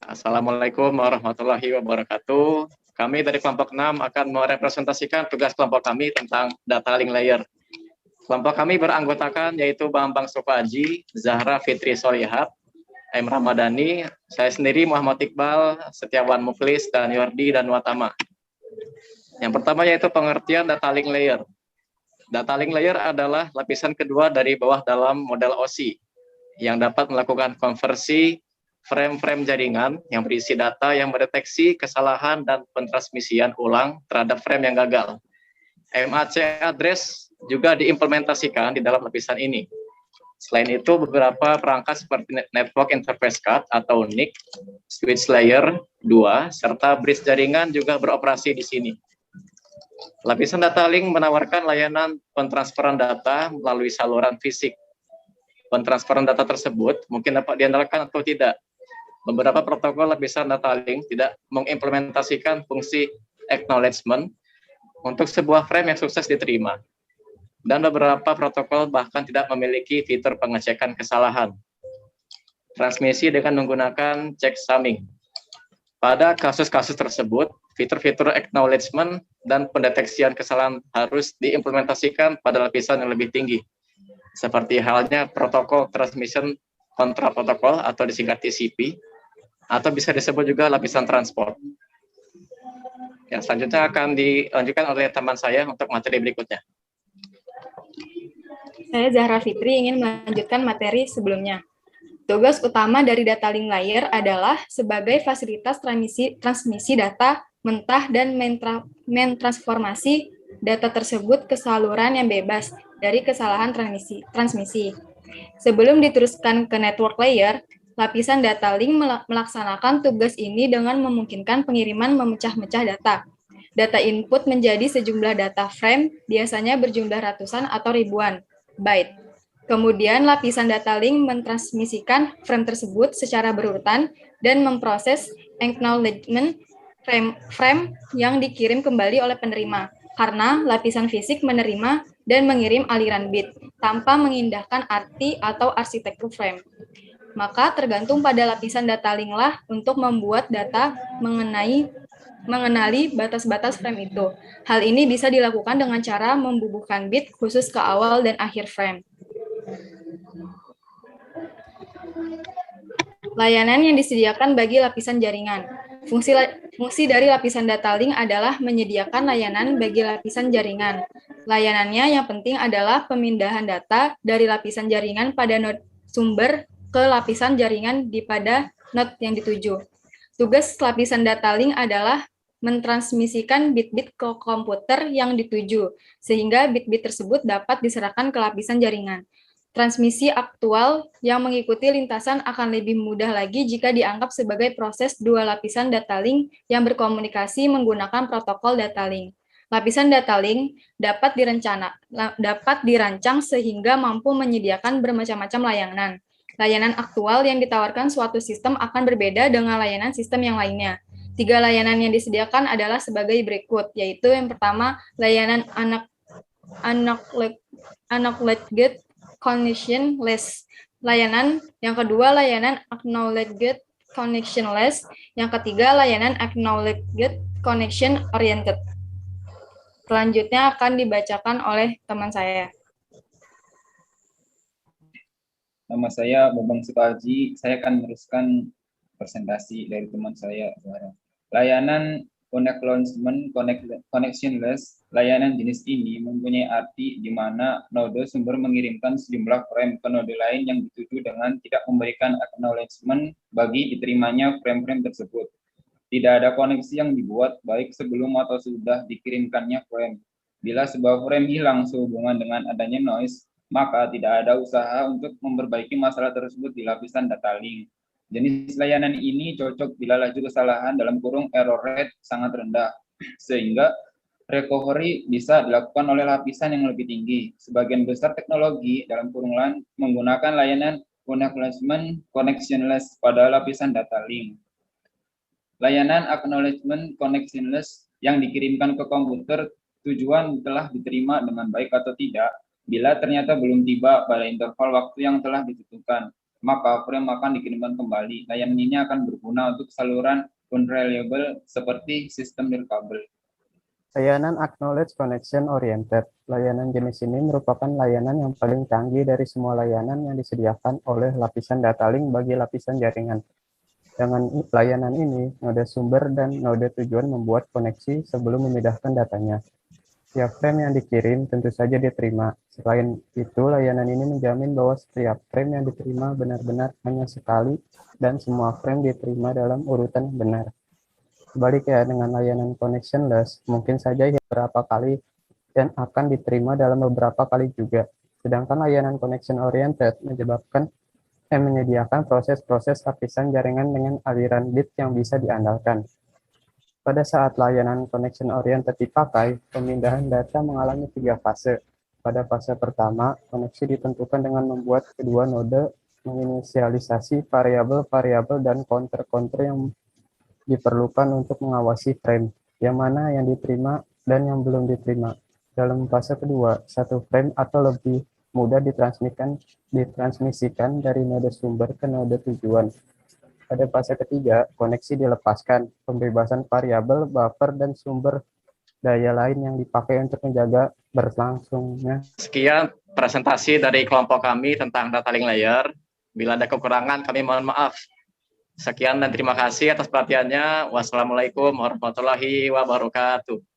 Assalamualaikum warahmatullahi wabarakatuh. Kami dari kelompok 6 akan merepresentasikan tugas kelompok kami tentang data link layer. Kelompok kami beranggotakan yaitu Bambang Supaji, Zahra Fitri Solihat, M. Ramadhani, saya sendiri Muhammad Iqbal, Setiawan Muflis, dan Yordi dan Watama. Yang pertama yaitu pengertian data link layer. Data link layer adalah lapisan kedua dari bawah dalam model OSI yang dapat melakukan konversi frame-frame jaringan yang berisi data yang mendeteksi kesalahan dan pentransmisian ulang terhadap frame yang gagal. MAC address juga diimplementasikan di dalam lapisan ini. Selain itu, beberapa perangkat seperti Network Interface Card atau NIC, Switch Layer 2, serta bridge jaringan juga beroperasi di sini. Lapisan data link menawarkan layanan pentransferan data melalui saluran fisik. Pentransferan data tersebut mungkin dapat diandalkan atau tidak. Beberapa protokol lapisan data link tidak mengimplementasikan fungsi acknowledgement untuk sebuah frame yang sukses diterima. Dan beberapa protokol bahkan tidak memiliki fitur pengecekan kesalahan. Transmisi dengan menggunakan check summing. Pada kasus-kasus tersebut, fitur-fitur acknowledgement dan pendeteksian kesalahan harus diimplementasikan pada lapisan yang lebih tinggi, seperti halnya protokol transmission control protocol atau disingkat TCP, atau bisa disebut juga lapisan transport. Yang selanjutnya akan dilanjutkan oleh teman saya untuk materi berikutnya. Saya Zahra Fitri ingin melanjutkan materi sebelumnya. Tugas utama dari data link layer adalah sebagai fasilitas transmisi data mentah dan mentransformasi data tersebut ke saluran yang bebas dari kesalahan transmisi. Sebelum diteruskan ke network layer, lapisan data link melaksanakan tugas ini dengan memungkinkan pengiriman memecah-mecah data. Data input menjadi sejumlah data frame, biasanya berjumlah ratusan atau ribuan byte. Kemudian lapisan data link mentransmisikan frame tersebut secara berurutan dan memproses acknowledgement frame yang dikirim kembali oleh penerima, karena lapisan fisik menerima dan mengirim aliran bit tanpa mengindahkan arti atau arsitektur frame. Maka tergantung pada lapisan data link lah untuk membuat data mengenali batas-batas frame itu. Hal ini bisa dilakukan dengan cara membubuhkan bit khusus ke awal dan akhir frame. Layanan yang disediakan bagi lapisan jaringan. Fungsi dari lapisan data link adalah menyediakan layanan bagi lapisan jaringan. Layanannya yang penting adalah pemindahan data dari lapisan jaringan pada node sumber ke lapisan jaringan pada node yang dituju. Tugas lapisan data link adalah mentransmisikan bit-bit ke komputer yang dituju, sehingga bit-bit tersebut dapat diserahkan ke lapisan jaringan. Transmisi aktual yang mengikuti lintasan akan lebih mudah lagi jika dianggap sebagai proses dua lapisan data link yang berkomunikasi menggunakan protokol data link. Lapisan data link dapat dirancang sehingga mampu menyediakan bermacam-macam layanan. Layanan aktual yang ditawarkan suatu sistem akan berbeda dengan layanan sistem yang lainnya. 3 layanan yang disediakan adalah sebagai berikut, yaitu yang pertama, layanan Acknowledged Connectionless. Layanan yang kedua, layanan Acknowledged Connectionless. Yang ketiga, layanan Acknowledged Connection Oriented. Selanjutnya akan dibacakan oleh teman saya. Nama saya Bambang Supaji. Saya akan meneruskan presentasi dari teman saya. Layanan Connectionless, layanan jenis ini mempunyai arti di mana node sumber mengirimkan sejumlah frame ke node lain yang dituju dengan tidak memberikan acknowledgement bagi diterimanya frame-frame tersebut. Tidak ada koneksi yang dibuat baik sebelum atau sudah dikirimkannya frame. Bila sebuah frame hilang sehubungan dengan adanya noise, maka tidak ada usaha untuk memperbaiki masalah tersebut di lapisan data link. Jenis layanan ini cocok bila laju kesalahan dalam kurung error rate sangat rendah, sehingga recovery bisa dilakukan oleh lapisan yang lebih tinggi. Sebagian besar teknologi dalam kurung LAN menggunakan layanan Acknowledgement Connectionless pada lapisan data link. Layanan Acknowledgement Connectionless yang dikirimkan ke komputer tujuan telah diterima dengan baik atau tidak, bila ternyata belum tiba pada interval waktu yang telah ditentukan. maka frame akan dikirimkan kembali. Layanan ini akan berguna untuk saluran unreliable seperti sistem nirkabel. Layanan Acknowledge Connection Oriented. Layanan jenis ini merupakan layanan yang paling canggih dari semua layanan yang disediakan oleh lapisan data link bagi lapisan jaringan. Dengan layanan ini, node sumber dan node tujuan membuat koneksi sebelum memindahkan datanya. Setiap frame yang dikirim tentu saja diterima. Selain itu, layanan ini menjamin bahwa setiap frame yang diterima benar-benar hanya sekali dan semua frame diterima dalam urutan yang benar. Sebaliknya dengan layanan connectionless, mungkin saja beberapa kali dan akan diterima dalam beberapa kali juga. Sedangkan layanan connection oriented menyediakan proses-proses lapisan jaringan dengan aliran bit yang bisa diandalkan. Pada saat layanan connection oriented dipakai, pemindahan data mengalami 3 fase. Pada fase pertama, koneksi ditentukan dengan membuat kedua node menginisialisasi variabel-variabel dan counter-counter yang diperlukan untuk mengawasi frame, yang mana yang diterima dan yang belum diterima. Dalam fase kedua, satu frame atau lebih mudah ditransmisikan dari node sumber ke node tujuan. Pada fase ketiga, koneksi dilepaskan, pembebasan variabel, buffer, dan sumber daya lain yang dipakai untuk menjaga berlangsungnya. Sekian presentasi dari kelompok kami tentang data link layer. Bila ada kekurangan, kami mohon maaf. Sekian dan terima kasih atas perhatiannya. Wassalamualaikum warahmatullahi wabarakatuh.